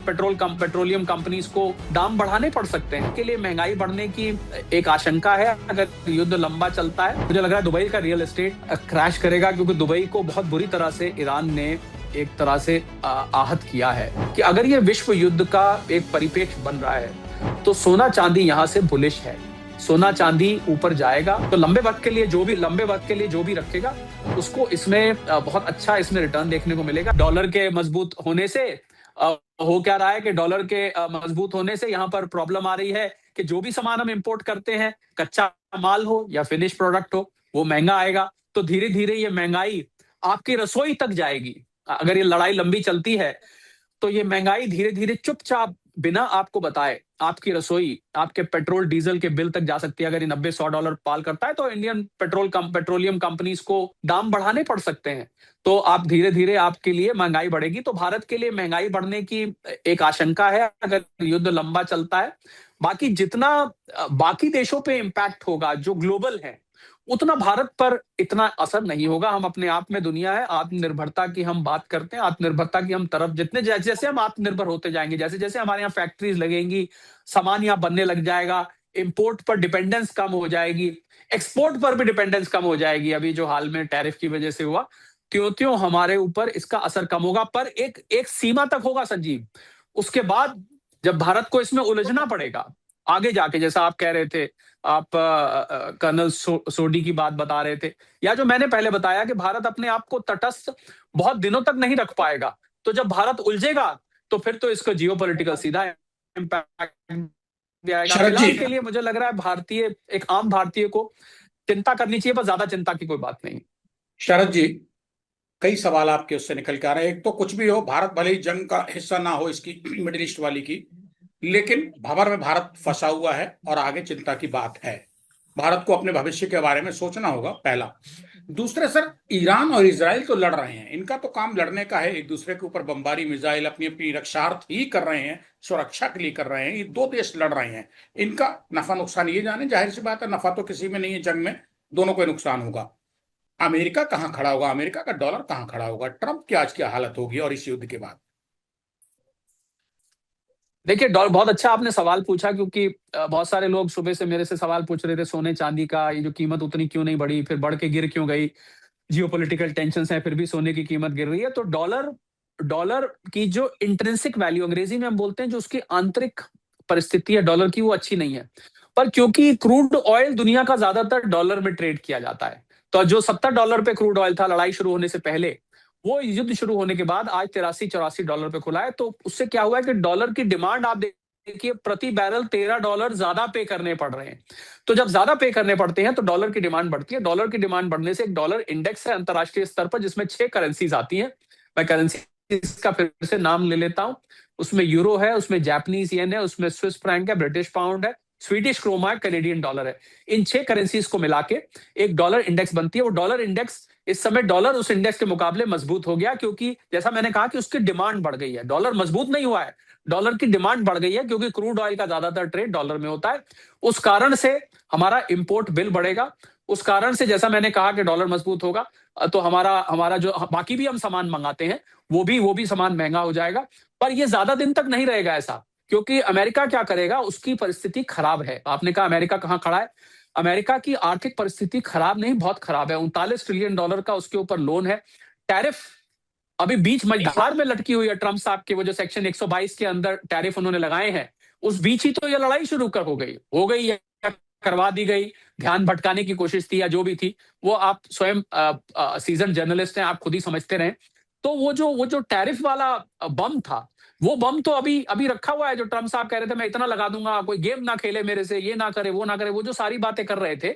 Petroleum companies को दाम बढ़ाने पड़ सकते हैं। के लिए महंगाई बढ़ने की एक आशंका है अगर युद्ध लंबा चलता है। मुझे लग रहा है दुबई का रियल एस्टेट क्रैश करेगा, क्योंकि दुबई को बहुत बुरी तरह से ईरान ने एक तरह से आहत किया है कि अगर ये विश्व युद्ध का एक परिप्रेक्ष्य बन रहा है तो सोना चांदी यहाँ से बुलिश है। सोना चांदी ऊपर जाएगा तो लंबे वक्त के लिए जो भी रखेगा उसको इसमें बहुत अच्छा इसमें रिटर्न देखने को मिलेगा। डॉलर के मजबूत होने से हो क्या रहा है कि डॉलर के मजबूत होने से यहाँ पर प्रॉब्लम आ रही है कि जो भी सामान हम इंपोर्ट करते हैं, कच्चा माल हो या फिनिश प्रोडक्ट हो, वो महंगा आएगा। तो धीरे धीरे ये महंगाई आपकी रसोई तक जाएगी। अगर ये लड़ाई लंबी चलती है तो ये महंगाई धीरे धीरे चुपचाप बिना आपको बताए आपकी रसोई, आपके पेट्रोल डीजल के बिल तक जा सकती है। अगर ये $90-100 पार करता है तो इंडियन पेट्रोलियम कंपनीज को दाम बढ़ाने पड़ सकते हैं। तो आप धीरे धीरे आपके लिए महंगाई बढ़ेगी। तो भारत के लिए महंगाई बढ़ने की एक आशंका है अगर युद्ध लंबा चलता है। बाकी जितना बाकी देशों पे इम्पैक्ट होगा जो ग्लोबल है, उतना भारत पर इतना असर नहीं होगा। हम अपने आप में दुनिया है, आत्मनिर्भरता की हम बात करते हैं, आत्मनिर्भरता की हम तरफ जितने जैसे हम आत्मनिर्भर होते जाएंगे, जैसे जैसे हमारे यहाँ फैक्ट्रीज लगेंगी, सामान यहाँ बनने लग जाएगा, इंपोर्ट पर डिपेंडेंस कम हो जाएगी, एक्सपोर्ट पर भी डिपेंडेंस कम हो जाएगी। अभी जो हाल में टैरिफ की वजह से हुआ, त्यों त्यों हमारे ऊपर इसका असर कम होगा, पर एक एक सीमा तक होगा संजीव। उसके बाद जब भारत को इसमें उलझना पड़ेगा आगे जाके, जैसा आप कह रहे थे, आप कर्नल सोडी की बात बता रहे थे, या जो मैंने पहले बताया कि भारत अपने आप को तटस्थ बहुत दिनों तक नहीं रख पाएगा। तो जब भारत उलझेगा तो फिर तो इसको जियोपॉलिटिकल सीधा इम्पैक्ट भी आएगा। शरद जी, फिलहाल के लिए मुझे लग रहा है एक आम भारतीय को चिंता करनी चाहिए, पर ज्यादा चिंता की कोई बात नहीं। शरद जी, कई सवाल आपके उससे निकल के आ रहे हैं। एक तो कुछ भी हो, भारत भले ही जंग का हिस्सा ना हो इसकी, मिडिल ईस्ट वाली की, लेकिन भंवर में भारत फंसा हुआ है और आगे चिंता की बात है। भारत को अपने भविष्य के बारे में सोचना होगा, पहला। दूसरे सर, ईरान और इजराइल तो लड़ रहे हैं, इनका तो काम लड़ने का है, एक दूसरे के ऊपर बमबारी मिसाइल अपनी अपनी रक्षार्थ ही कर रहे हैं, सुरक्षा के लिए कर रहे हैं। ये दो देश लड़ रहे हैं, इनका नफा नुकसान ये जाने, जाहिर सी बात है नफा तो किसी में नहीं है जंग में, दोनों को नुकसान होगा। अमेरिका कहां खड़ा होगा, अमेरिका का डॉलर कहां खड़ा होगा, ट्रंप की आज क्या हालत होगी और इस युद्ध के बाद? देखिए, बहुत अच्छा आपने सवाल पूछा, क्योंकि बहुत सारे लोग सुबह से मेरे से सवाल पूछ रहे थे सोने चांदी का, ये जो कीमत उतनी क्यों नहीं बढ़ी, फिर बढ़ के गिर क्यों गई। जियोपॉलिटिकल टेंशंस हैं फिर भी सोने की कीमत गिर रही है। तो डॉलर डॉलर की जो इंट्रिंसिक वैल्यू अंग्रेजी में हम बोलते हैं, जो उसकी आंतरिक परिस्थिति है डॉलर की, वो अच्छी नहीं है। पर क्योंकि क्रूड ऑयल दुनिया का ज्यादातर डॉलर में ट्रेड किया जाता है, तो जो $70 पे क्रूड ऑयल था लड़ाई शुरू होने से पहले, वो युद्ध शुरू होने के बाद आज $83-84 पे खुला है। तो उससे क्या हुआ है कि डॉलर की डिमांड आप देखिए, प्रति बैरल $13 ज्यादा पे करने पड़ रहे हैं। तो जब ज्यादा पे करने पड़ते हैं तो डॉलर की डिमांड बढ़ती है। डॉलर की डिमांड बढ़ने से एक डॉलर इंडेक्स है अंतरराष्ट्रीय स्तर पर, जिसमें 6 करेंसीज आती हैं। मैं करेंसी का फिर से नाम ले लेता हूं। उसमें यूरो है, उसमें जापानीज येन है, उसमें स्विस फ्रैंक है, ब्रिटिश पाउंड है, स्वीडिश क्रोमा है, कैनेडियन डॉलर है। इन 6 करेंसीज को मिला के एक डॉलर इंडेक्स बनती है। वो डॉलर इंडेक्स, इस समय डॉलर उस इंडेक्स के मुकाबले मजबूत हो गया, क्योंकि जैसा मैंने कहा कि उसकी डिमांड बढ़ गई है। डॉलर मजबूत नहीं हुआ है, डॉलर की डिमांड बढ़ गई है, क्योंकि क्रूड ऑयल का ज्यादातर ट्रेड डॉलर में होता है। उस कारण से हमारा इंपोर्ट बिल बढ़ेगा। उस कारण से जैसा मैंने कहा कि डॉलर मजबूत होगा तो हमारा हमारा जो बाकी भी हम सामान मंगाते हैं, वो भी सामान महंगा हो जाएगा। पर ये ज्यादा दिन तक नहीं रहेगा ऐसा, क्योंकि अमेरिका क्या करेगा, उसकी परिस्थिति खराब है। आपने कहा अमेरिका कहां खड़ा है, अमेरिका की आर्थिक परिस्थिति खराब नहीं, बहुत खराब है। $39 ट्रिलियन का उसके ऊपर लोन है। टैरिफ अभी बीच मझधार में लटकी हुई है। ट्रंप साहब के वो जो सेक्शन 122 के अंदर टैरिफ उन्होंने लगाए हैं, उस बीच ही तो ये लड़ाई शुरू कर हो गई या करवा दी गई। ध्यान भटकाने की कोशिश थी या जो भी थी, वो आप स्वयं सीजन जर्नलिस्ट हैं, आप खुद ही समझते रहे। तो वो जो टैरिफ वाला बम था, वो बम तो अभी अभी रखा हुआ है। जो ट्रंप साहब कह रहे थे मैं इतना लगा दूंगा, कोई गेम ना खेले मेरे से, ये ना करे वो ना करे, वो जो सारी बातें कर रहे थे,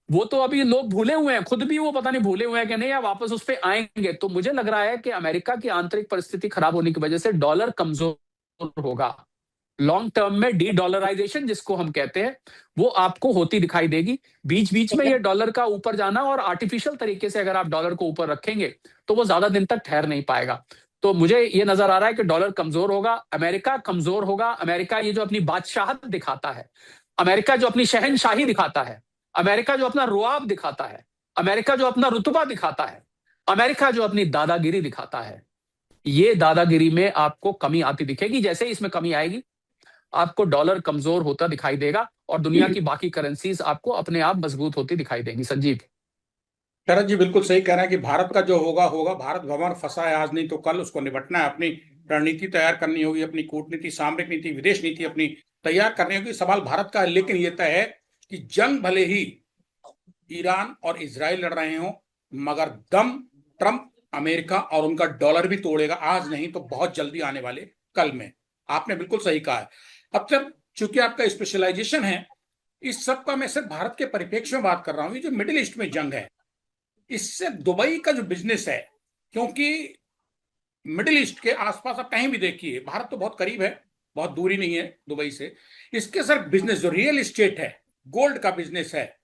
वो तो अभी लोग भूले हुए हैं, खुद भी वो पता नहीं भूले हुए हैं कि नहीं, या वापस उस पर आएंगे। तो मुझे लग रहा है कि अमेरिका की आंतरिक परिस्थिति खराब होने की वजह से डॉलर कमजोर होगा। लॉन्ग टर्म में डी डॉलराइजेशन जिसको हम कहते हैं, वो आपको होती दिखाई देगी। बीच बीच में ये डॉलर का ऊपर जाना, और आर्टिफिशियल तरीके से अगर आप डॉलर को ऊपर रखेंगे तो वो ज्यादा दिन तक ठहर नहीं पाएगा। तो मुझे ये नजर आ रहा है कि डॉलर कमजोर होगा, अमेरिका कमजोर होगा। अमेरिका ये जो अपनी बादशाहत दिखाता है, अमेरिका जो अपनी शहनशाही दिखाता है, अमेरिका जो अपना रुआब दिखाता है, अमेरिका जो अपना रुतबा दिखाता है, अमेरिका जो अपनी दादागिरी दिखाता है, ये दादागिरी में आपको कमी आती दिखेगी। जैसे ही इसमें कमी आएगी, आपको डॉलर कमजोर होता दिखाई देगा और दुनिया की बाकी करेंसीज आपको अपने आप मजबूत होती दिखाई देंगी। संजीव। शरद जी बिल्कुल सही कह रहे हैं कि भारत का जो होगा होगा। भारत भंवर फंसा है, आज नहीं तो कल उसको निपटना है। अपनी रणनीति तैयार करनी होगी, अपनी कूटनीति, सामरिक नीति, विदेश नीति अपनी तैयार करनी होगी। सवाल भारत का है, लेकिन ये तय है कि जंग भले ही ईरान और इजराइल लड़ रहे हों, मगर दम ट्रंप, अमेरिका और उनका डॉलर भी तोड़ेगा, आज नहीं तो बहुत जल्दी आने वाले कल में। आपने बिल्कुल सही कहा है। अब जब चूंकि आपका स्पेशलाइजेशन है, इस सब का मैं सिर्फ भारत के परिप्रेक्ष्य में बात कर रहा हूं। ये जो मिडिल ईस्ट में जंग है, इससे दुबई का जो बिजनेस है, क्योंकि मिडिल ईस्ट के आसपास आप कहीं भी देखिए, भारत तो बहुत करीब है, बहुत दूरी नहीं है दुबई से। इसके सर बिजनेस जो रियल एस्टेट है, गोल्ड का बिजनेस है,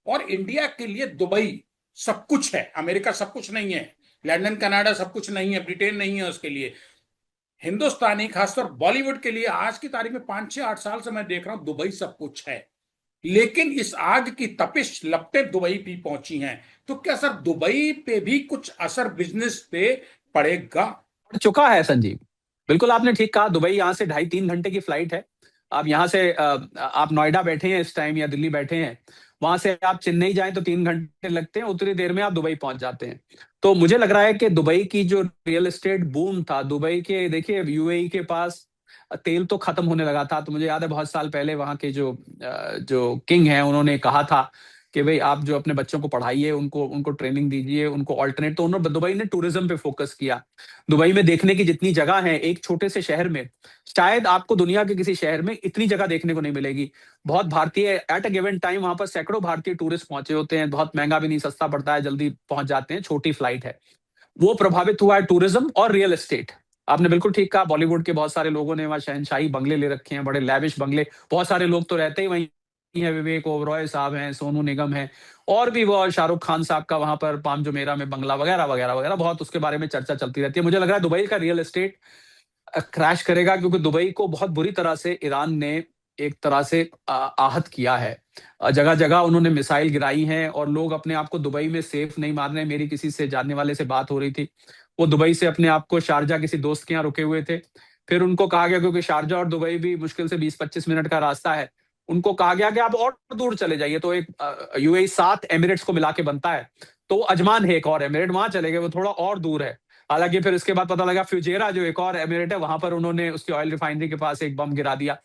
और इंडिया के लिए दुबई सब कुछ है। अमेरिका सब कुछ नहीं है, लंदन कनाडा सब कुछ नहीं है, ब्रिटेन नहीं है उसके लिए। हिंदुस्तानी खासतौर बॉलीवुड के लिए आज की तारीख में 5 6 8 साल से मैं देख रहा हूं दुबई सब कुछ है। लेकिन इस आग की तपिश लपटें दुबई भी पहुंची हैं। तो क्या सर दुबई पे भी कुछ असर बिजनेस पे पड़ेगा? चुका है संजीव। बिल्कुल आपने ठीक कहा। दुबई यहाँ से 2.5 3 घंटे की फ्लाइट है। आप यहाँ से आप नोएडा बैठे हैं इस टाइम या दिल्ली बैठे हैं, वहां से आप चेन्नई जाएं तो 3 घंटे लगते हैं, उतनी देर में आप दुबई पहुंच जाते हैं। तो मुझे लग रहा है कि दुबई की जो रियल एस्टेट बूम था, दुबई के देखिए यूएई के पास तेल तो खत्म होने लगा था। तो मुझे याद है बहुत साल पहले वहां के जो किंग हैं उन्होंने कहा था कि भाई आप जो अपने बच्चों को पढ़ाइए, उनको उनको ट्रेनिंग दीजिए, उनको ऑल्टरनेट। तो उन्होंने दुबई ने टूरिज्म पे फोकस किया। दुबई में देखने की जितनी जगह है एक छोटे से शहर में, शायद आपको दुनिया के किसी शहर में इतनी जगह देखने को नहीं मिलेगी। बहुत भारतीय एट अ गिवन टाइम वहां पर सैकड़ों भारतीय टूरिस्ट पहुंचे होते हैं। बहुत महंगा भी नहीं, सस्ता पड़ता है, जल्दी पहुंच जाते हैं, छोटी फ्लाइट है। वो प्रभावित हुआ है टूरिज्म और रियल एस्टेट। आपने बिल्कुल ठीक कहा। बॉलीवुड के बहुत सारे लोगों ने वहां शहनशाही बंगले ले रखे हैं, बड़े लैविश बंगले। बहुत सारे लोग तो रहते ही वहीं हैं। विवेक ओबरॉय साहब हैं, सोनू निगम है, और भी वो शाहरुख खान साहब का वहां पर पाम जुमेरा में बंगला वगैरह वगैरह वगैरह। बहुत उसके बारे में चर्चा चलती रहती है। मुझे लग रहा है दुबई का रियल एस्टेट क्रैश करेगा, क्योंकि दुबई को बहुत बुरी तरह से ईरान ने एक तरह से आहत किया है। जगह जगह उन्होंने मिसाइल गिराई हैं और लोग अपने आप को दुबई में सेफ नहीं मान रहे। मेरी किसी से जानने वाले से बात हो रही थी, वो दुबई से अपने आप को शारजा किसी दोस्त के यहाँ रुके हुए थे। फिर उनको कहा गया, क्योंकि शारजा और दुबई भी मुश्किल से 20 25 मिनट का रास्ता है, उनको कहा गया कि आप और दूर चले जाइए। तो एक यूएई 7 एमिरेट्स को मिला के बनता है, तो अजमान है एक और एमिरेट, वहां चले गए, वो थोड़ा और दूर है। हालांकि फिर इसके बाद पता लगा फ्यूजेरा जो एक और एमिरेट है, वहां पर उन्होंने उसकी ऑयल रिफाइनरी के पास एक बम गिरा दिया।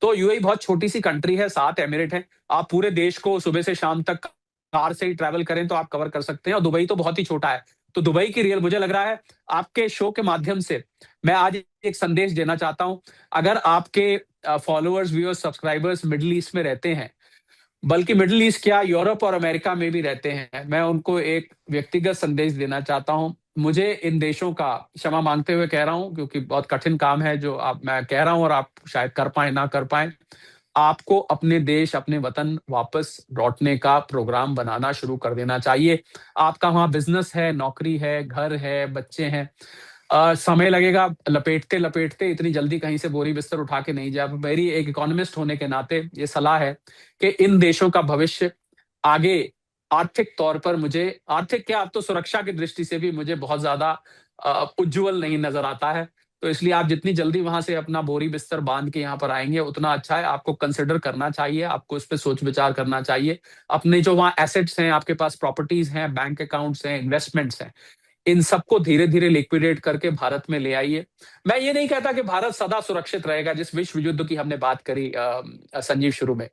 तो यूएई बहुत छोटी सी कंट्री है, 7 एमिरेट है। आप पूरे देश को सुबह से शाम तक कार से ही ट्रैवल करें तो आप कवर कर सकते हैं, और दुबई तो बहुत ही छोटा है। तो दुबई की रियल, मुझे लग रहा है आपके शो के माध्यम से मैं आज एक संदेश देना चाहता हूं। अगर आपके followers, viewers, subscribers middle east में रहते हैं, बल्कि मिडिल ईस्ट क्या यूरोप और अमेरिका में भी रहते हैं, मैं उनको एक व्यक्तिगत संदेश देना चाहता हूं। मुझे इन देशों का, क्षमा मांगते हुए कह रहा हूं क्योंकि बहुत कठिन काम है जो आप मैं कह रहा हूं, और आप शायद कर पाए ना कर पाए, आपको अपने देश, अपने वतन वापस लौटने का प्रोग्राम बनाना शुरू कर देना चाहिए। आपका वहां बिजनेस है, नौकरी है, घर है, बच्चे हैं। समय लगेगा, लपेटते लपेटते इतनी जल्दी कहीं से बोरी बिस्तर उठा के नहीं जाए। मेरी एक इकोनॉमिस्ट होने के नाते ये सलाह है कि इन देशों का भविष्य आगे आर्थिक तौर पर, मुझे आर्थिक क्या, अब तो सुरक्षा की दृष्टि से भी मुझे बहुत ज्यादा उज्जवल नहीं नजर आता है। तो इसलिए आप जितनी जल्दी वहां से अपना बोरी बिस्तर बांध के यहाँ पर आएंगे उतना अच्छा है। आपको कंसिडर करना चाहिए, आपको इस पर सोच विचार करना चाहिए। अपने जो वहाँ एसेट्स हैं, आपके पास प्रॉपर्टीज हैं, बैंक अकाउंट्स हैं, इन्वेस्टमेंट्स हैं, इन सबको धीरे धीरे लिक्विडेट करके भारत में ले आइए। मैं ये नहीं कहता कि भारत सदा सुरक्षित रहेगा, जिस विश्व युद्ध की हमने बात करी संजीव शुरू में,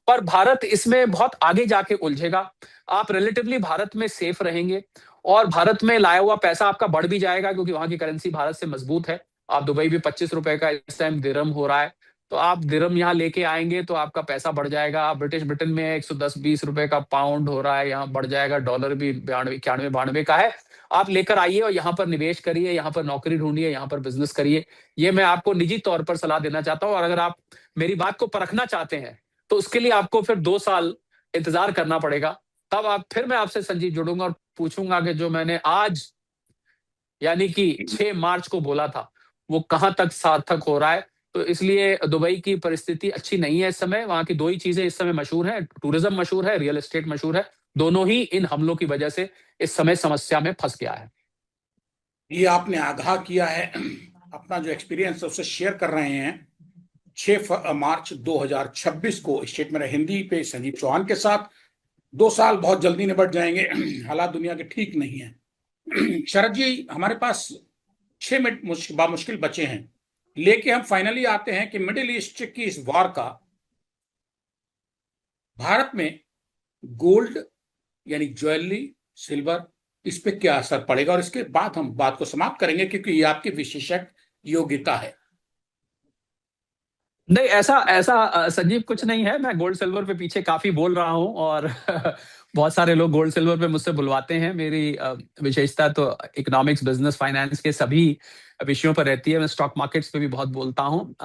पर भारत इसमें बहुत आगे जाके उलझेगा। आप रिलेटिवली भारत में सेफ रहेंगे, और भारत में लाया हुआ पैसा आपका बढ़ भी जाएगा, क्योंकि वहां की करेंसी भारत से मजबूत है। आप दुबई भी 25 रुपए का इस टाइम दिरहम हो रहा है, तो आप दिरहम यहाँ लेके आएंगे तो आपका पैसा बढ़ जाएगा। आप ब्रिटेन में 110 20 रुपए का पाउंड हो रहा है, यहाँ बढ़ जाएगा। डॉलर भी 92 91 92 का है। आप लेकर आइए और यहाँ पर निवेश करिए, यहाँ पर नौकरी ढूंढिए, यहाँ पर बिजनेस करिए। ये मैं आपको निजी तौर पर सलाह देना चाहता हूँ। और अगर आप मेरी बात को परखना चाहते हैं तो उसके लिए आपको फिर 2 साल इंतजार करना पड़ेगा। तब आप फिर मैं आपसे संजीव जुड़ूंगा और पूछूंगा कि जो मैंने आज यानी कि 6 मार्च को बोला था वो कहां तक सार्थक हो रहा है। तो इसलिए दुबई की परिस्थिति अच्छी नहीं है इस समय। वहां की दो ही चीजें इस समय मशहूर हैं, टूरिज्म मशहूर है, रियल एस्टेट मशहूर है। दोनों ही इन हमलों की वजह से इस समय समस्या में फंस गया है। ये आपने आगाह किया है, अपना जो एक्सपीरियंस है उससे शेयर कर रहे हैं। 6 मार्च 2026 को स्टेट में हिंदी पे संजीव चौहान के साथ। 2 साल बहुत जल्दी निपट जाएंगे। हालात दुनिया के ठीक नहीं है। शरद जी, हमारे पास 6 मिनट बामुश्किल बचे हैं, लेके हम फाइनली आते हैं कि मिडिल ईस्ट की इस वार का भारत में गोल्ड यानी ज्वेलरी, सिल्वर, इस पे क्या असर पड़ेगा, और इसके बाद हम बात को समाप्त करेंगे, क्योंकि ये आपकी विशेषज्ञ योग्यता है। नहीं, ऐसा ऐसा संजीव कुछ नहीं है। मैं गोल्ड सिल्वर पे पीछे काफी बोल रहा हूँ और बहुत सारे लोग गोल्ड सिल्वर पे मुझसे बुलवाते हैं। मेरी विशेषता तो इकोनॉमिक्स, बिजनेस, फाइनेंस के सभी विषयों पर रहती है। मैं स्टॉक मार्केट्स पे भी बहुत बोलता हूँ,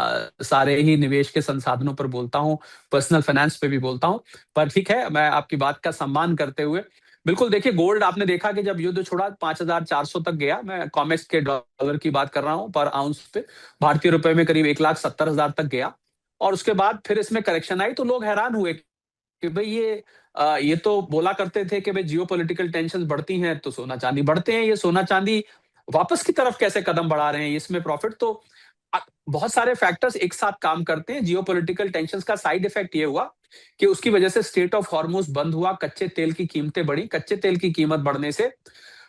सारे ही निवेश के संसाधनों पर बोलता हूँ, पर्सनल फाइनेंस पे भी बोलता हूँ। पर ठीक है, मैं आपकी बात का सम्मान करते हुए, बिल्कुल देखिए, गोल्ड आपने देखा कि जब युद्ध छोड़ा 5,400 तक गया। मैं कॉमेक्स के डॉलर की बात कर रहा हूँ, पर आउंस पे भारतीय रुपए में करीब 1,70,000 तक गया। और उसके बाद फिर इसमें करेक्शन आई, तो लोग हैरान हुए कि भाई ये तो बोला करते थे कि भाई जियो पॉलिटिकल टेंशन बढ़ती हैं तो सोना चांदी बढ़ते हैं, ये सोना चांदी वापस की तरफ कैसे कदम बढ़ा रहे हैं, इसमें प्रॉफिट तो बहुत सारे फैक्टर्स एक साथ काम करते हैं। जियो पॉलिटिकल टेंशन का साइड इफेक्ट ये हुआ कि उसकी वजह से स्टेट ऑफ हॉर्मुज बंद हुआ, कच्चे तेल की कीमतें बढ़ी। कच्चे तेल की कीमत बढ़ने से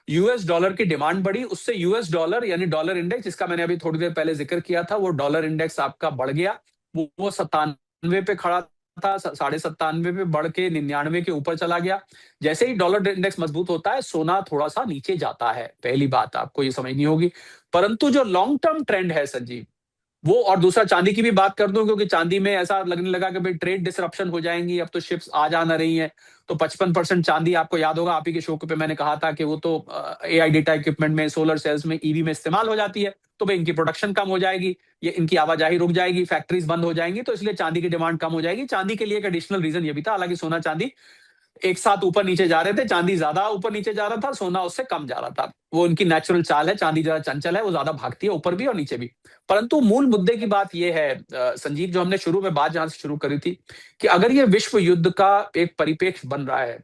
यूएस डॉलर की डिमांड बढ़ी, उससे यूएस डॉलर यानी डॉलर इंडेक्स, जिसका मैंने अभी थोड़ी देर पहले जिक्र किया था, वो डॉलर इंडेक्स आपका बढ़ गया। वो 97 पे खड़ा था, 97.5 पे बढ़ के 99 के ऊपर चला गया। जैसे ही डॉलर इंडेक्स मजबूत होता है, सोना थोड़ा सा नीचे जाता है। पहली बात आपको ये समझनी होगी। परंतु जो लॉन्ग टर्म ट्रेंड है संजीव, वो, और दूसरा चांदी की भी बात कर दूं, क्योंकि चांदी में ऐसा लगने लगा कि भाई ट्रेड डिसरप्शन हो जाएंगी, अब तो शिप्स आ जाना रही हैं। तो 55% चांदी, आपको याद होगा, आप ही के शो पे मैंने कहा था कि वो तो एआई डेटा इक्विपमेंट में, सोलर सेल्स में, ईवी में इस्तेमाल हो जाती है। तो भाई इनकी प्रोडक्शन कम हो जाएगी, ये इनकी आवाजाही रुक जाएगी, फैक्ट्रीज बंद हो जाएंगी, तो इसलिए चांदी की डिमांड कम हो जाएगी। चांदी के लिए एक एडिशनल रीजन ये भी था, हालांकि सोना चांदी एक साथ ऊपर नीचे जा रहे थे, चांदी ज्यादा ऊपर नीचे जा रहा था, सोना उससे कम जा रहा था। वो उनकी नेचुरल चाल है, चांदी ज्यादा चंचल है, वो ज्यादा भागती है ऊपर भी और नीचे भी। परंतु मूल मुद्दे की बात यह है संजीव, जो हमने शुरू में बात जहां से शुरू करी थी, कि अगर ये विश्व युद्ध का एक परिपेक्ष बन रहा है,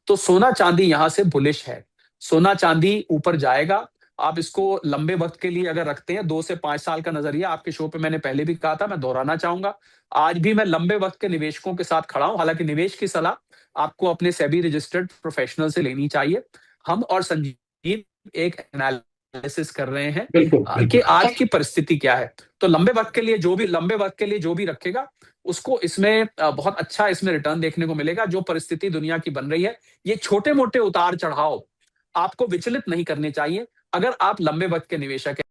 तो सोना चांदी यहां से बुलिश है। सोना चांदी ऊपर जाएगा। आप इसको लंबे वक्त के लिए अगर रखते हैं, 2 से 5 साल का नजरिया, आपके शो पे मैंने पहले भी कहा था, मैं दोहराना चाहूंगा, आज भी मैं लंबे वक्त के निवेशकों के साथ खड़ा हूं। हालांकि निवेश की सलाह आपको अपने सेबी रजिस्टर्ड प्रोफेशनल से लेनी चाहिए। हम और संजीव एक एनालिसिस कर रहे हैं बिल्कुल कि बिल्कुल। आज की परिस्थिति क्या है। तो लंबे वक्त के लिए जो भी रखेगा, उसको इसमें बहुत अच्छा इसमें रिटर्न देखने को मिलेगा। जो परिस्थिति दुनिया की बन रही है, ये छोटे मोटे उतार चढ़ाव आपको विचलित नहीं करने चाहिए, अगर आप लंबे वक्त के निवेशक हैं।